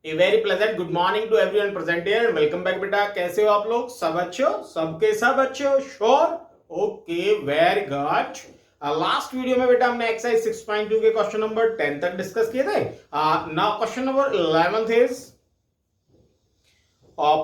A very pleasant good morning to everyone present here and welcome back बेटा। कैसे हो आप लोग? सब अच्छे हो? सबके सब अच्छे हो? Sure? Okay, very good. Last video में बेटा हमने एक्सरसाइज 6.2 के क्वेश्चन नंबर 10 तक डिस्कस किए थे। Now question number 11 is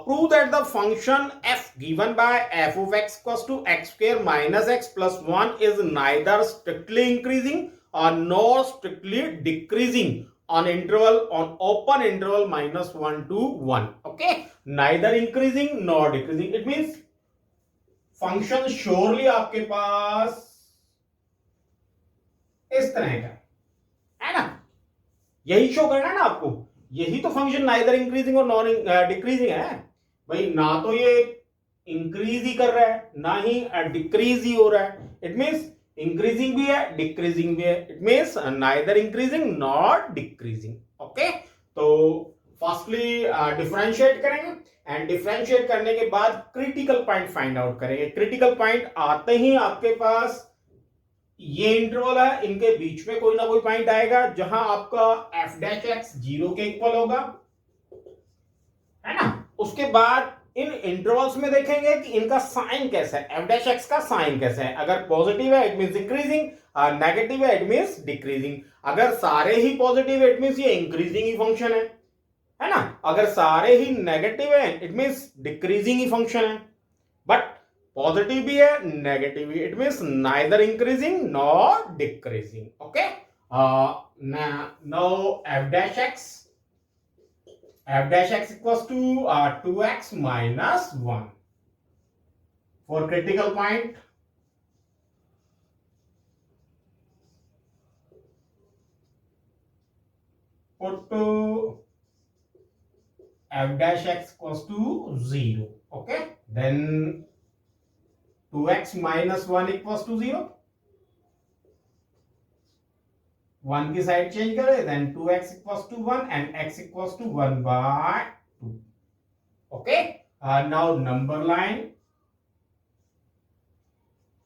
prove that the function f given by f of x equals to x square minus x plus 1 is neither strictly increasing or nor strictly decreasing on interval on open interval minus 1 to 1. Okay, neither increasing nor decreasing. It means function surely आपके पास इस तरह का है ना, यही show करना है ना आपको। यही तो फंक्शन नाइदर इंक्रीजिंग और नॉन डिक्रीजिंग है भाई। ना तो ये इंक्रीज ही कर रहा है ना ही डिक्रीज ही हो रहा है। इट मींस इंक्रीजिंग भी है डिक्रीजिंग भी है। It means neither increasing not decreasing. Okay, तो फर्स्टली डिफरेंशिएट करेंगे एंड डिफरेंशिएट करने के बाद क्रिटिकल पॉइंट फाइंड आउट करेंगे। क्रिटिकल पॉइंट आते ही आपके पास ये इंटरवल है, इनके बीच में कोई ना कोई पॉइंट आएगा जहां आपका एफ डैश एक्स 0 के इक्वल होगा, है ना। उसके बाद इन इंटरवल्स में देखेंगे कि इनका साइन कैसा है, एफ डैश एक्स का साइन कैसा है। अगर पॉजिटिव है इट मींस इंक्रीजिंग, नेगेटिव है इट मींस डिक्रीजिंग। अगर सारे ही पॉजिटिव है इट मींस ये इंक्रीजिंग ही फंक्शन है ना। अगर सारे ही नेगेटिव है it means decreasing he function है। बट पॉजिटिव भी है नेगेटिव भी, it means neither increasing nor decreasing. Okay, now f dash x equals to 2x minus 1 for critical point. Put to f dash x equals to 0. Okay, then 2x minus 1 equals to 0. 1 की side change करें, then 2x equals to 1 and x equals to 1 by 2. Okay, now number line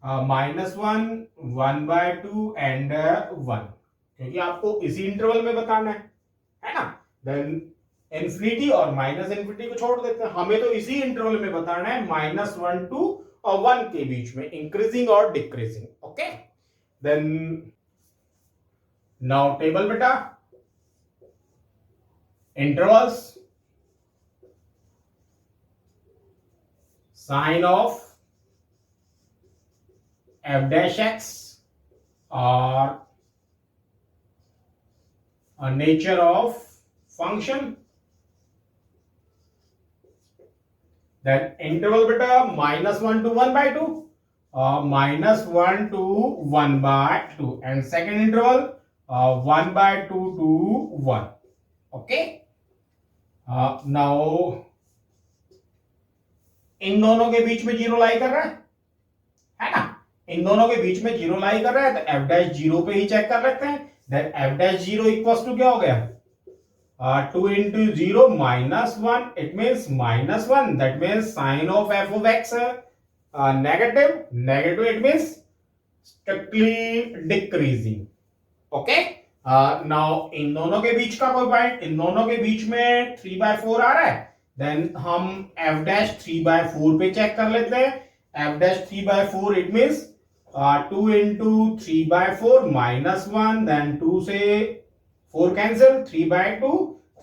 -1 1 by 2 and 1, क्योंकि आपको इसी interval में बताना है ना। Then infinity और माइनस इन्फिनिटी को छोड़ देते हैं, हमें तो इसी इंटरवल में बताना है -1 2 और 1 के बीच में इंक्रीजिंग और decreasing. Okay, then now table बेटा, intervals, sign of f dash x or a nature of function, then interval beta -1 to 1 by 2, -1 to 1 by 2, and second interval 1 by 2 to 1. Okay, now इन दोनों के बीच में zero लाई कर रहा है ना। इन दोनों के बीच में जीरो लाई कर रहा है तो f डैश 0 पे ही चेक कर लेते हैं। Then f dash 0 equals to क्या हो गया, 2 into 0 -1, it means -1, that means sin of f of x negative, it means strictly decreasing. Okay, now इन दोनों के बीच का कोई पॉइंट, इन दोनों के बीच में 3/4 आ रहा है, देन हम f डैश 3/4 पे चेक कर लेते हैं। f dash 3/4 it means 2 into 3/4 -1, then 2 से 4 cancel, 3/2,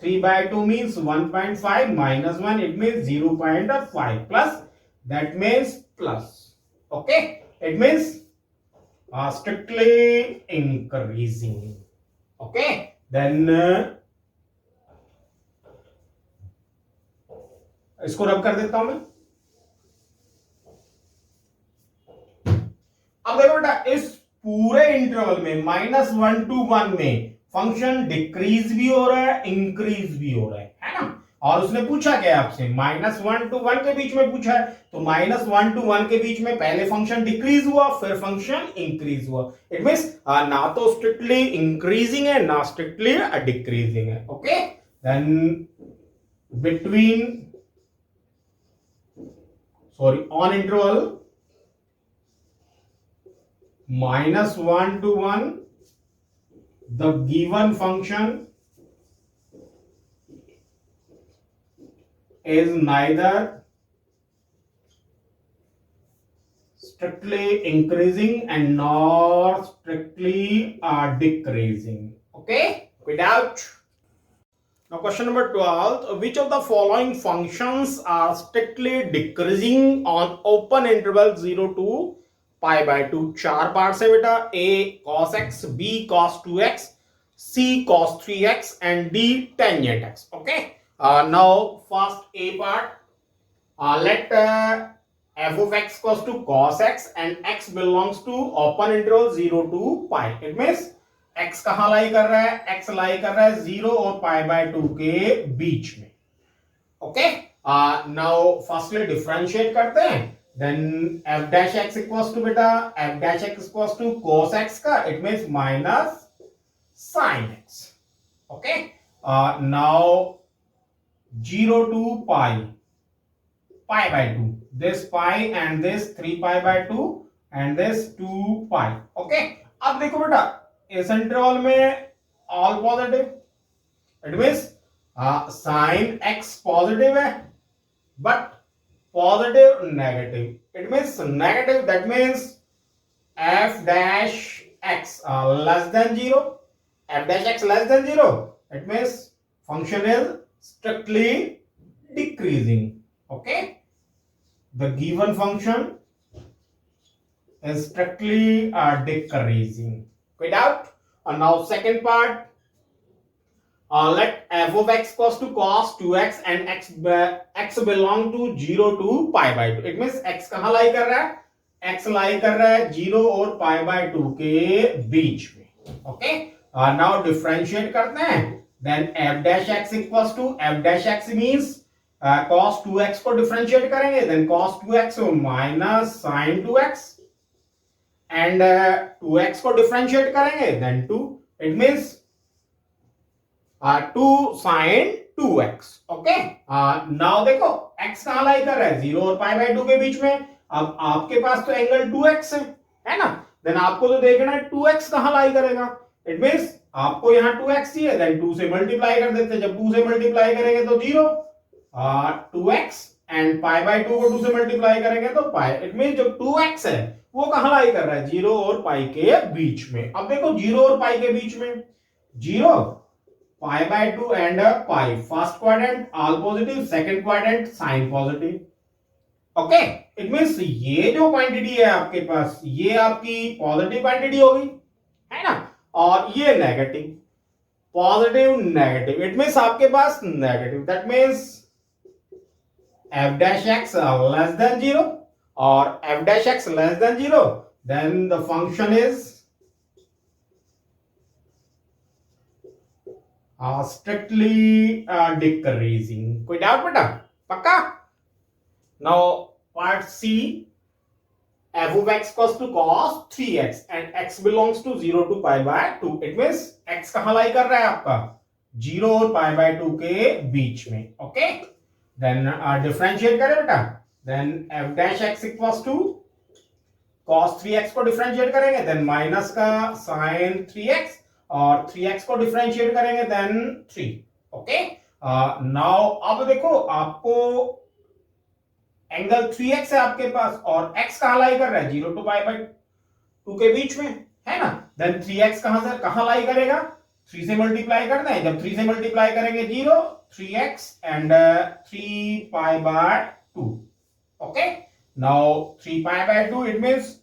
3/2 means 1.5 minus 1 it means 0.5 plus, that means plus. Okay, it means strictly increasing. Okay, then इसको रब कर देता हूं मैं। अब देखो बेटा, इस पूरे इंटरवल में -1 to 1 में फंक्शन डिक्रीज भी हो रहा है इंक्रीज भी हो रहा है ना। और उसने पूछा क्या आपसे, -1 to 1 के बीच में पूछा है, तो -1 to 1 के बीच में पहले फंक्शन डिक्रीज हुआ फिर फंक्शन इंक्रीज हुआ। इट मींस ना तो स्ट्रिक्टली इंक्रीजिंग है ना स्ट्रिक्टली डिक्रीजिंग है। Okay, then between on interval -1 to 1 the given function is neither strictly increasing and nor strictly decreasing. Okay, quick out. Now question number 12, which of the following functions are strictly decreasing on open interval 0 to pi by 2? चार parts है बेटा, a cos x, b cos 2x, c cos 3x and d tangent x. Okay, now first a part, let f of x equals to cos x and x belongs to open interval 0 to pi. It means x कहां लाई कर रहा है, x लाई कर रहा है 0 और पाई by 2 के बीच में. ओके, नाउ फर्स्टली डिफरेंशिएट करते हैं. Then f dash x equals to बेटा f dash x equals to cos x का, it means minus sin x. Okay, now 0 to pi by 2, this pi and this 3 pi by 2 and this 2 pi. Okay, अब देखो बेटा इस interval में all positive, it means sine x positive है but positive negative, it means negative, that means f dash x less than 0, f dash x less than 0, it means function is strictly decreasing. Okay, the given function is strictly decreasing. Quit out. And now second part, let f of x equals to cos 2x and x belong to 0 to pi by 2. It means x कहां लाई कर रहा है, x लाई कर रहा है 0 और pi by 2 के बीच में. ओके, now differentiate करते हैं. Then f dash x equals to f dash x means cos 2x को differentiate करेंगे, then cos 2x minus sin 2x and 2x को डिफरेंशिएट करेंगे then 2, it means 2 sin 2x. Okay, now देखो x कहां लाई कर रहा है 0 और पाई बाय 2 के बीच में. अब आपके पास तो एंगल 2x है ना, देन आपको तो देखना है 2x कहां लाई करेगा. इट मींस आपको यहां 2x चाहिए, देन 2 से मल्टीप्लाई कर देते हैं. जब 2 से मल्टीप्लाई करेंगे तो 0, 2x एंड पाई बाय 2 को 2 से मल्टीप्लाई करेंगे तो पाई. इट मींस जो 2x है वो कहां लाई कर रहा है 0 और पाई के बीच में. अब देखो 0 और पाई के बीच में 0 pi by 2 and pi, first quadrant all positive, second quadrant sine positive. Okay, it means ये जो क्वांटिटी है आपके पास ये आपकी पॉजिटिव क्वांटिटी होगी, है ना, और ये negative, positive negative, it means आपके पास negative. That means f dash x less than 0 or f dash x less than 0, then the function is strictly decreasing. कोई डाउट बेटा, पक्का? Now part C, f of x equals to cos 3x and x belongs to 0 to pi by 2. It means x कहां लाई कर रहा है आपका 0 और pi by 2 के बीच में. ओके, देन डिफरेंशिएट करें बेटा. Then f dash x equals to cos 3x को डिफरेंशिएट करेंगे देन माइनस का sin 3x और 3x को डिफरेंशिएट करेंगे देन 3. ओके, नाउ अब देखो आपको एंगल 3x है आपके पास और x कहां लाई कर रहा है 0 टू पाई बाय 2 के बीच में, है ना. देन 3x कहां लाई करेगा, 3 से मल्टीप्लाई करना है. जब 3 से मल्टीप्लाई करेंगे 0, 3x and 3 pi by 2. Okay, now 3 pi by 2, it means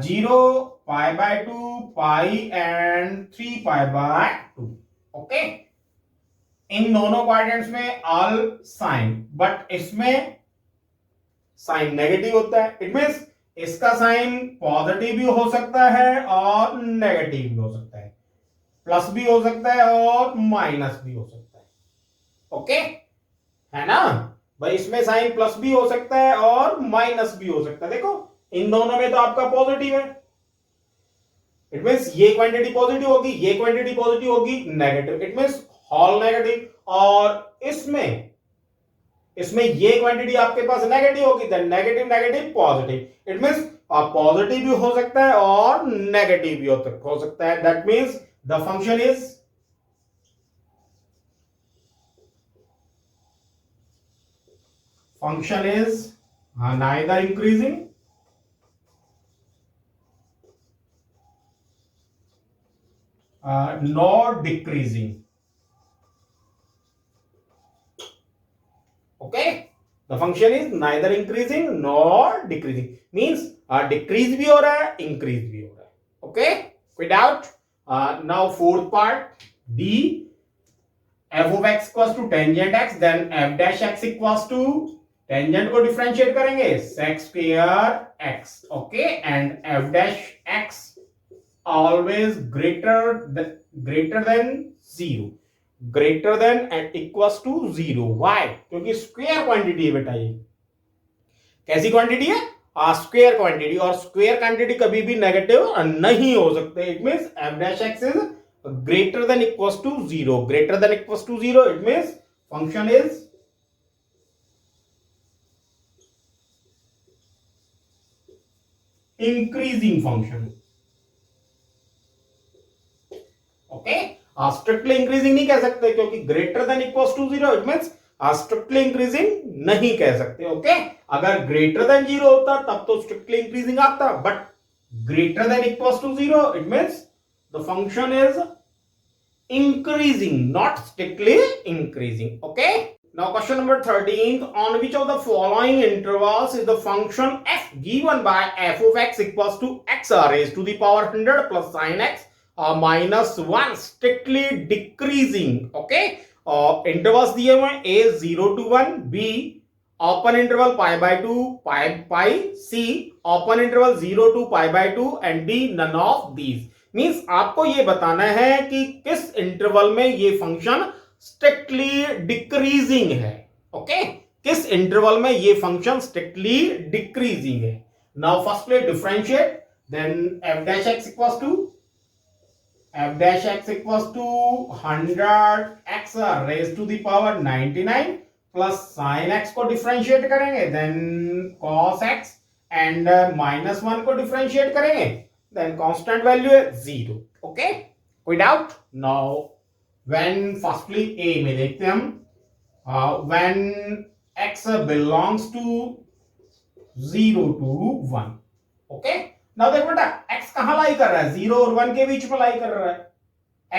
0 pi by 2 pi and 3 pi by 2. Okay, इन दोनों क्वाड्रेंट्स में ऑल साइन, बट इसमें साइन नेगेटिव होता है. इट मींस इसका साइन पॉजिटिव भी हो सकता है और नेगेटिव भी हो सकता है, प्लस भी हो सकता है और माइनस भी हो सकता है. ओके, है ना भाई, इसमें साइन प्लस भी हो सकता है और माइनस भी हो सकता है. देखो इन दोनों में तो आपका पॉजिटिव है, इट मींस ये क्वांटिटी पॉजिटिव होगी, ये क्वांटिटी पॉजिटिव होगी, negative, it means whole negative. और इसमें ये क्वांटिटी आपके पास नेगेटिव होगी, then negative negative positive, it means positive भी हो सकता है और नेगेटिव भी हो सकता है. That means the function is function is neither increasing nor decreasing. Okay, the function is neither increasing nor decreasing, means decrease भी हो रहा है, increase भी हो रहा है. Okay, कोई doubt? Now fourth part, D, f of x equals to tangent x, then f dash x equals to tangent को differentiate करेंगे sec square x. Okay, and f dash x always greater than 0, greater than and equals to 0. Why? क्योंकि square quantity है बेटा. ये कैसी quantity है? Square quantity, और square quantity कभी भी नेगेटिव नहीं हो सकते. It means f dash x is greater than equals to 0, greater than equals to 0. It means function is increasing function. Okay, strictly increasing नहीं कह सकते क्योंकि greater than equals to 0. It means strictly increasing नहीं कह सकते. Okay, अगर greater than 0 होता तब तो स्ट्रिक्टली इंक्रीजिंग आता, but greater than equals to 0, it means the function is increasing, not strictly increasing. Okay, now question number 13, on which of the following intervals is the function f given by f of x equals to x raised to the power 100 plus sin x minus 1 strictly decreasing. Okay, intervals दिए हुए a 0 to 1, b open interval pi by 2, pi, c open interval 0 to pi by 2 and d none of these. मींस आपको ये बताना है कि किस interval में ये फंक्शन स्ट्रिक्टली डिक्रीजिंग है. ओके, किस इंटरवल में ये फंक्शन स्ट्रिक्टली डिक्रीजिंग है. Now firstly differentiate, then f dash x equals to 100 x raised to the power 99 plus sin x को डिफरेंशिएट करेंगे, then cos x and minus 1 को differentiate करेंगे, then constant value है 0. Okay, कोई doubt? Now when firstly a में देखते हैं हम, when x belongs to 0 to 1. Okay, now देखो बेटा x कहां लाई कर रहा है? 0 और 1 के बीच में लाई कर रहा है.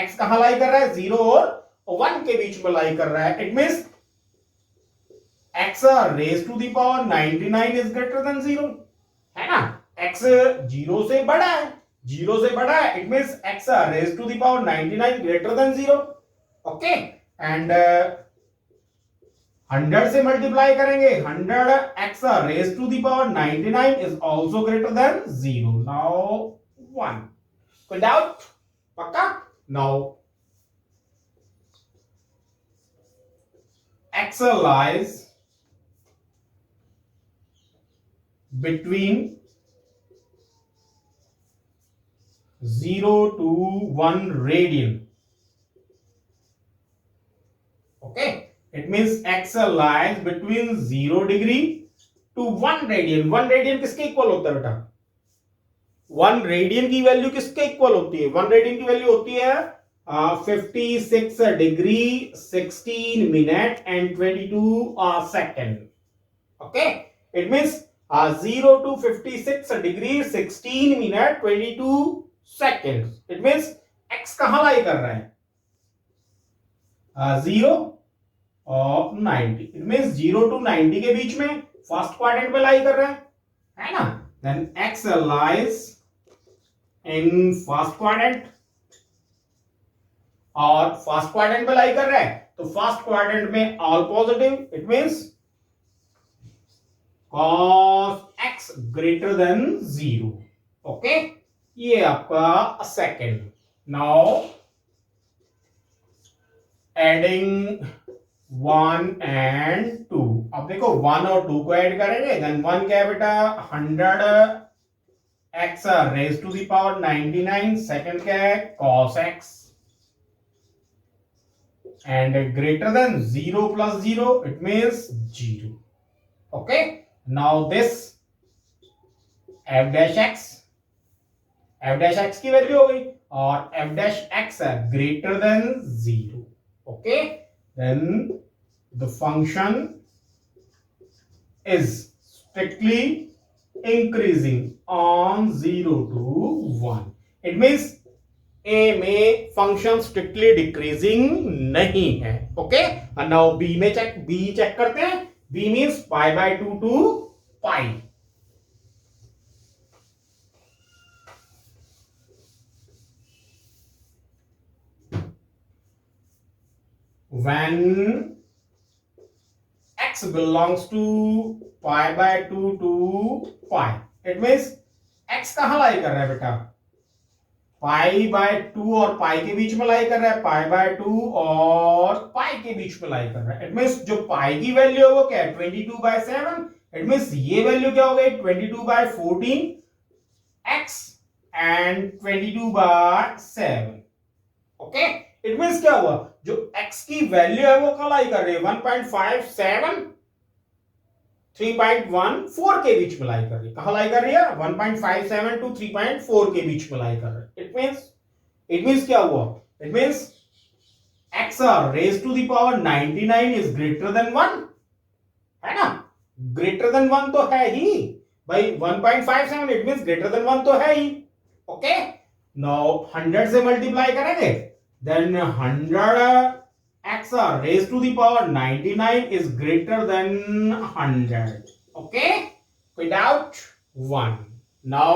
x कहां लाई कर रहा है? 0 और 1 के बीच में लाई कर रहा है. It means x raised to the power 99 is greater than 0, है ना? x 0 से बड़ा है, 0 से बड़ा है. It means x raised to the power 99 greater than 0. Okay, and 100 से मल्टीप्लाई करेंगे, 100 x raised to the power 99 is also greater than 0. Now 1. कोई डाउट? पक्का? Now x lies between 0 to 1 radian. Okay, it means x lies between 0 degree to 1 radian. 1 radian किसके equal होता है बेटा? 1 radian की value किसके equal होती है? 1 radian की वैल्यू होती है 56 degree 16 minute and 22 second. Okay, it means 0 to 56 degree 16 minute 22 seconds. It means x कहां लाई कर रहा है? 0 और 90. इट मींस 0 to 90 के बीच में फर्स्ट क्वाड्रेंट पे लाई कर रहा है ना? Then x lies in first quadrant, और फर्स्ट क्वाड्रेंट पे लाई कर रहा है तो फर्स्ट क्वाड्रेंट में all positive. It means cos x greater than 0. Okay, ये आपका सेकंड. Now adding 1 and 2. अब देखो 1 और 2 को ऐड करेंगे, देन 1 क्या है बेटा? 100 x raised to the power 99. Second क्या है? cos x and greater than 0 plus 0, it means 0. Okay, now this f dash x की वैल्यू हो गई, और f dash x greater than 0. Okay, then the function is strictly increasing on 0 to 1. It means A में function strictly decreasing नहीं है. Okay, और now B में check करते हैं. B means pi by 2 to pi. When x belongs to pi by 2 to pi, it means x कहां लाई कर रहा है बेटा? पाई बाय 2 और पाई के बीच में लाई कर रहा है. पाई बाय 2 और पाई के बीच में लाई कर रहा है. इट मीन्स जो पाई की वैल्यू है वो क्या है? 22/7. इट मीन्स ये वैल्यू क्या हो गई? 22/14 x and 22/7. Okay, it means क्या हुआ? जो x की वैल्यू है वो कहाँ लाई कर रही है? 1.57 3.14 के बीच में लाई कर रही है. कहां लाई कर रही है? 1.57 टू 3.4 के बीच में लाई कर रही है. इट मीन्स क्या हुआ? It means x raise to the power 99 is greater than 1, है ना? ग्रेटर देन 1 तो है ही भाई. 1.57 इट मीन्स ग्रेटर देन 1 तो है ही. ओके, नाउ 100 से मल्टीप्लाई करेंगे, then 100 x raised to the power 99 is greater than 100. Okay, without 1. Now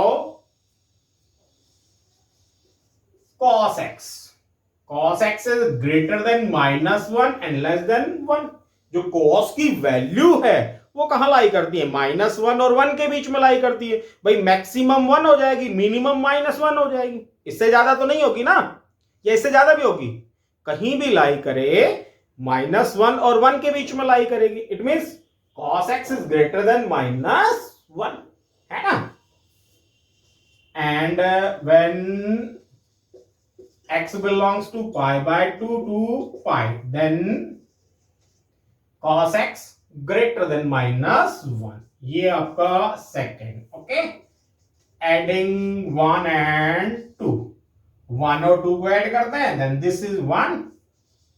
cos x is greater than -1 and less than 1. जो cos की वैल्यू है वो कहां लाई करती है? -1 और 1 के बीच में लाई करती है भाई. मैक्सिमम 1 हो जाएगी, मिनिमम -1 हो जाएगी. इससे ज्यादा तो नहीं होगी ना, या इससे ज्यादा भी होगी? कहीं भी लाई करे -1 और 1 के बीच में लाई करेगी. It means cos x is greater than -1, है ना? And when x belongs to pi by 2 to pi, then cos x greater than -1. ये आपका सेकेंड. Okay, adding 1 and 2. 1 और 2 को ऐड करते हैं, then this is 1.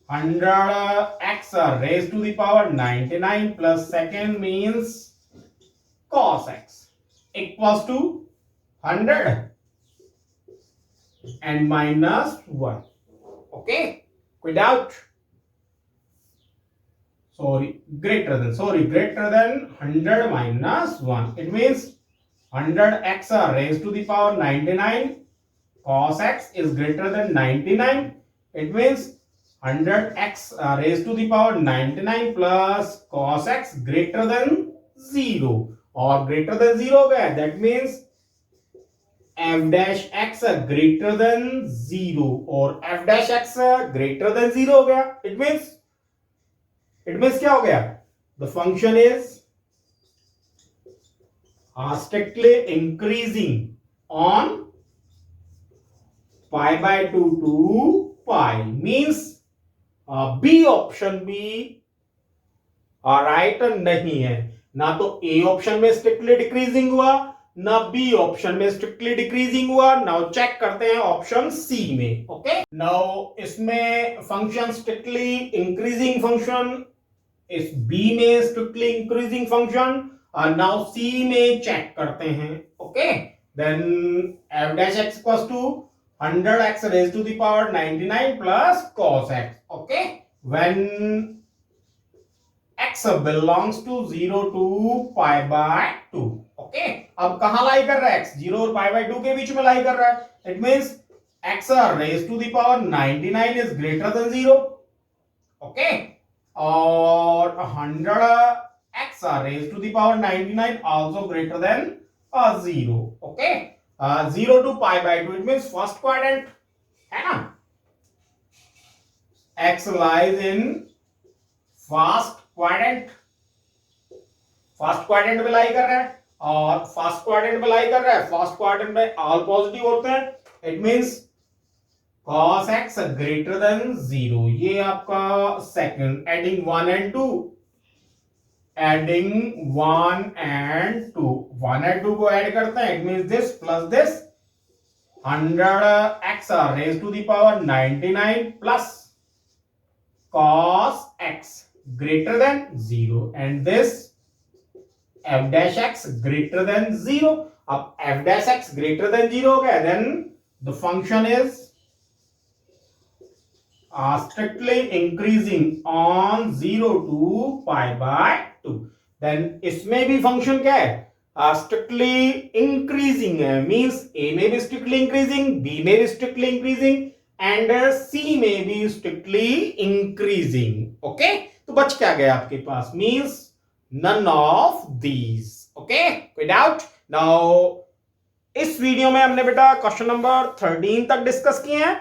100 x raised to the power 99 plus second means cos x equals to 100 and -1. Okay, without greater than 100 minus 1. It means 100 x raised to the power 99 cos x is greater than 99. It means 100 x raised to the power 99 plus cos x greater than 0 और greater than 0 हो गया. That means f dash x greater than 0 और f dash x greater than 0 हो गया. It means क्या हो गया? The function is strictly increasing on pi by 2 to pi. Means B option भी राइट नहीं है. ना तो A ऑप्शन में स्ट्रिक्टली डिक्रीजिंग हुआ, ना बी ऑप्शन में स्ट्रिक्टली डिक्रीजिंग हुआ. नाउ चेक करते हैं ऑप्शन सी में. ओके, नाउ इसमें फंक्शन स्ट्रिक्टली इंक्रीजिंग फंक्शन, इस बी में स्ट्रिक्टली इंक्रीजिंग फंक्शन, और नाउ सी में चेक करते हैं. Okay, then f dash x equals to 100x raised to the power 99 plus cos x. Okay, when x belongs to 0 to pi by 2. Okay, अब कहां लाई कर रहा है x? 0 और पाई बाय 2 के बीच में लाई कर रहा है. It means x raise to the power 99 is greater than 0. Okay, और 100 x raise to the power 99 also greater than 0. Okay, 0 to pi by 2, it means first quadrant, है ना? x lies in first quadrant. First quadrant में लाई कर रहा है, और first quadrant में लाई कर रहा है. फर्स्ट क्वाड्रेंट में ऑल पॉजिटिव होते हैं. It means cos x greater than 0. ये आपका second. Adding 1 and 2, adding 1 and 2. 1 and 2 को ऐड करते हैं. It means this plus this. 100 x raised to the power 99 plus cos x greater than 0, and this f dash x greater than 0। अब f dash x greater than 0 हो गया, then the function is strictly increasing on 0 to pi by 2। देन इसमें भी function क्या है, strictly increasing है, means A में भी स्ट्रिक्टली इंक्रीजिंग, बी में भी स्ट्रिक्टली इंक्रीजिंग एंड सी में भी स्ट्रिक्टली इंक्रीजिंग। ओके, तो बच क्या गया आपके पास, means none of these. Okay, कोई डाउट? नाउ इस वीडियो में हमने बेटा क्वेश्चन नंबर 13 तक डिस्कस किए हैं।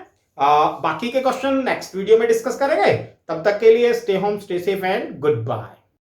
बाकी के क्वेश्चन नेक्स्ट वीडियो में डिस्कस करेंगे। तब तक के लिए stay home, stay safe and good bye.